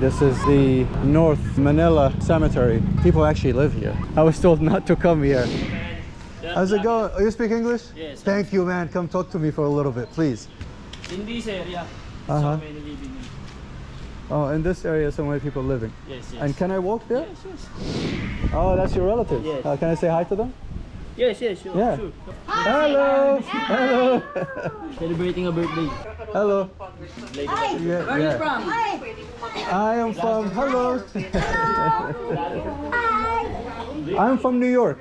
This is the North Manila Cemetery. People actually live here. I was told not to come here. How's it going? Oh, you speak English? Yes. Thank you, man. Come talk to me for a little bit, please. In this area, Uh-huh. so many living in. Oh, in this area, so many people living. Yes, yes. And can I walk there? Yes, yes. Oh, that's your relatives. Yes. Can I say hi to them? Yes, yes, sure. Yeah. Sure. Hello. Hello. Celebrating a birthday. Hello. Hi. Yeah, Where are you from? I am from. Hello. I'm from New York.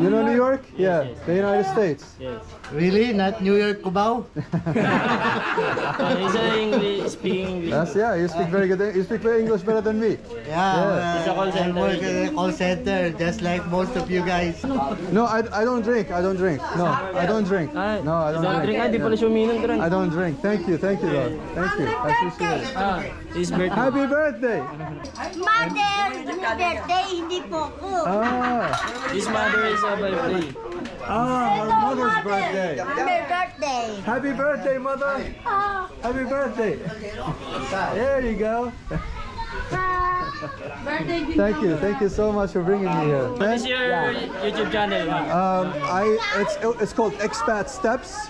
You know New York? Yeah, yes. the United States. Yes. Really? Not New York, Cubao? He's English, speaking English. Yes, yeah. You speak very good. You speak very English better than me. Yeah, It's a call I center. work at a call center, just like most of you guys. No, I don't drink. I don't drink. No, I don't drink. No, I don't drink. Di pala siya uminom, Dran. I don't drink. Thank you, Lord. Thank you. I appreciate it. His birthday. Happy birthday! Mother, birthday, hindi po ko. Ah, His mother is a birthday. her mother's birthday. Happy birthday. Happy birthday, mother! Happy birthday! There you go. Thank you so much for bringing me here. What is your YouTube channel? It's called Expat Steps.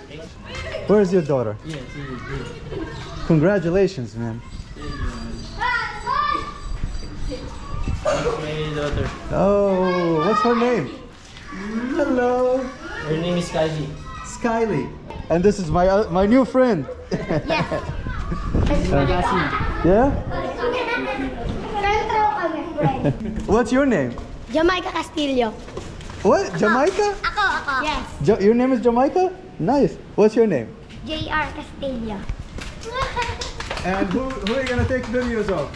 Where's your daughter? Yes, yes. Congratulations, man. My daughter. Oh, what's her name? Hello, Her name is Kylie. Skyly. And this is my new friend. Yeah? What's your name? Jamaica Castillo. What? Jamaica? Ako. Yes. Your name is Jamaica? Nice. What's your name? JR Castillo. And who are you gonna take videos of?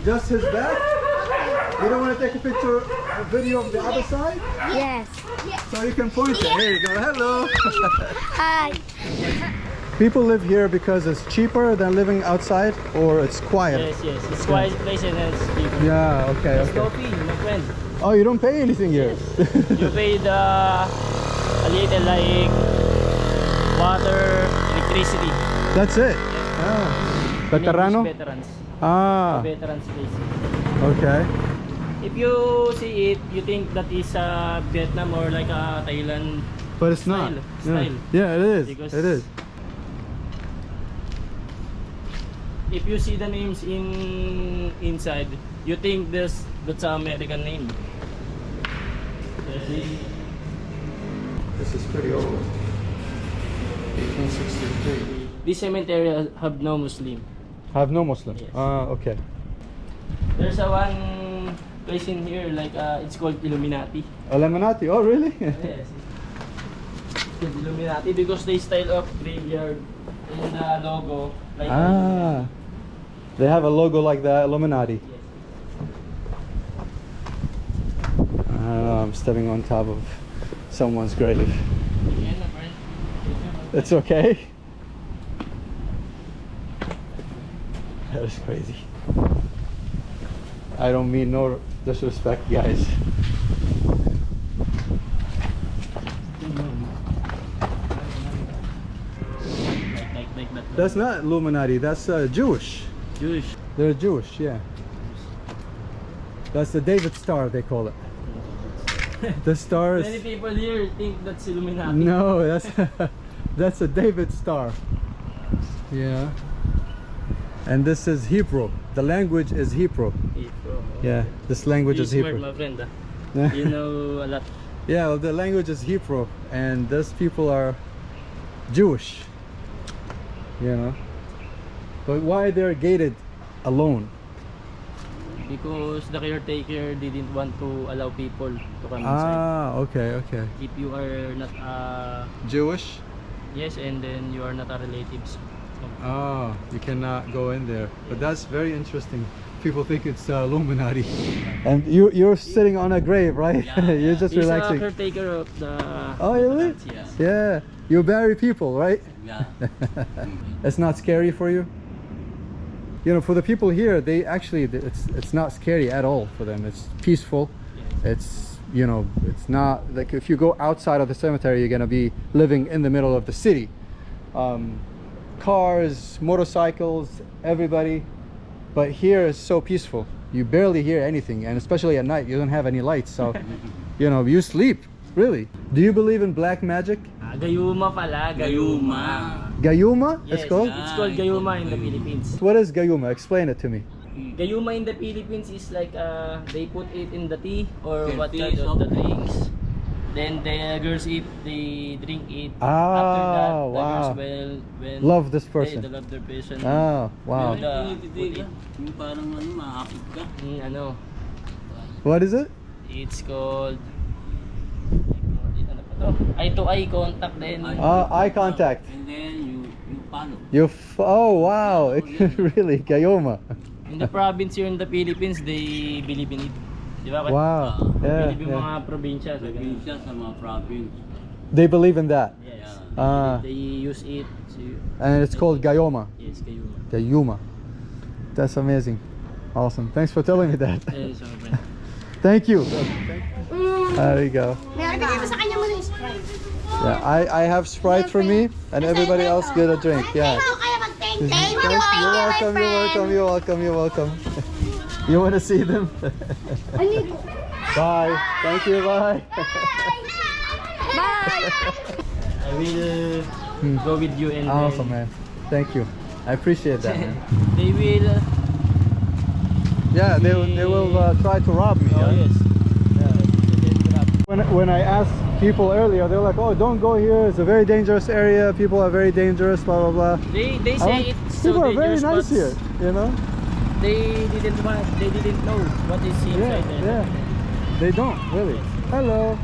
Just his back? You don't want to take a video of the other side? Yes. So you can point it. Here you go. Hello. Hi. People live here because it's cheaper than living outside, or it's quiet. Yes, yes. It's quiet place and it's cheaper. Yeah. Okay. There's no Okay. fee, my friend. Oh, you don't pay anything here. You pay a little like water, electricity. That's it. Ah. Veterano. Veterans. Ah. Veterans place. Okay. If you see it, you think that is Vietnam or like a Thailand. But it's not. Style. Yeah, it is. Because It is. if you see the names inside, you think that's an American name. This is pretty old. 1863. This cemetery have no Muslim. Have no Muslim. Yes. Ah, okay. There's a one place in here like it's called Illuminati. Illuminati. Oh, really? Yes. It's called Illuminati because they style of graveyard in the logo. Like Ah. They have a logo like the Illuminati. yes. I don't know, I'm stepping on top of someone's grave. Yeah, my friend. It's okay. That is crazy. I don't mean no disrespect, guys. Like that. That's not Illuminati, that's Jewish. Jewish. They're Jewish, yeah. That's the David Star, they call it. The star Many is... people here think that's Illuminati. No, that's a David Star. Yeah. And this is Hebrew. The language is Hebrew. Yeah, this language is You're smart, Hebrew. my friend. You know a lot. Yeah, well, the language is Hebrew, and those people are Jewish. You know. But why they're gated alone? Because the caretaker didn't want to allow people to come inside. Ah, okay. If you are not Jewish? yes, and then you are not a relatives. Oh, you cannot go in there. But that's very interesting. People think it's Illuminati. And you're sitting on a grave, right? You're just He's relaxing. a caretaker of the. Oh, really? Yes. Yeah. You bury people, right? Yeah. It's not scary for you? You know, for the people here, they actually, it's not scary at all for them. It's peaceful. It's, you know, it's not like if you go outside of the cemetery, you're gonna be living in the middle of the city. Cars, motorcycles, everybody. but here is so peaceful. You barely hear anything, and especially at night, you don't have any lights, so you know, you sleep. Really? Do you believe in black magic? Gayuma pala, Gayuma. Gayuma? Yes, It's called? it's called Gayuma in the Philippines. What is Gayuma? Explain it to me. Gayuma in the Philippines is like they put it in the tea or Okay, what tea kind is of the okay. drinks. Then the girls eat, they drink it. Ah, After that, the wow. girls will when Love this they person. love their person. Oh, wow. The- Tinititig ka. Yung parang ano, maakit ka. Ano, What is it? it's called ano pa to? Eye to eye contact then. Eye contact. And then you follow. Oh, wow. Really? Gayuma. In the province here in the Philippines, they believe in it. Di ba? Wow. Yeah, Believe yung yeah. mga probinsya. So, ganun. Probinsya sa mga province. They believe in that. Yes. Ah. They use it. So, And it's called Gayoma. yes, Gayuma. Gayuma. That's amazing. Awesome. Thanks for telling me that. Eh, so, friend. Thank you. There you go. Meron bigay mo sa kanya mo ng Sprite. Yeah, I have Sprite for me, and everybody else get a drink. Yeah. Ikaw kaya mag-thank you. You're welcome. You're welcome. You're welcome. You're welcome. You want to see them? Bye. Thank you. Bye. I will go with you and Awesome, then man. Thank you. I appreciate that, man. they will. Yeah, they will try to rob me. Oh yeah? yes. When I asked people earlier, they're like, "Oh, don't go here. It's a very dangerous area. People are very dangerous." Blah blah blah. They I say want- it's so people are very dangerous, nice but here. You know? They didn't know what is Yeah, inside there. yeah. They don't really. Hello.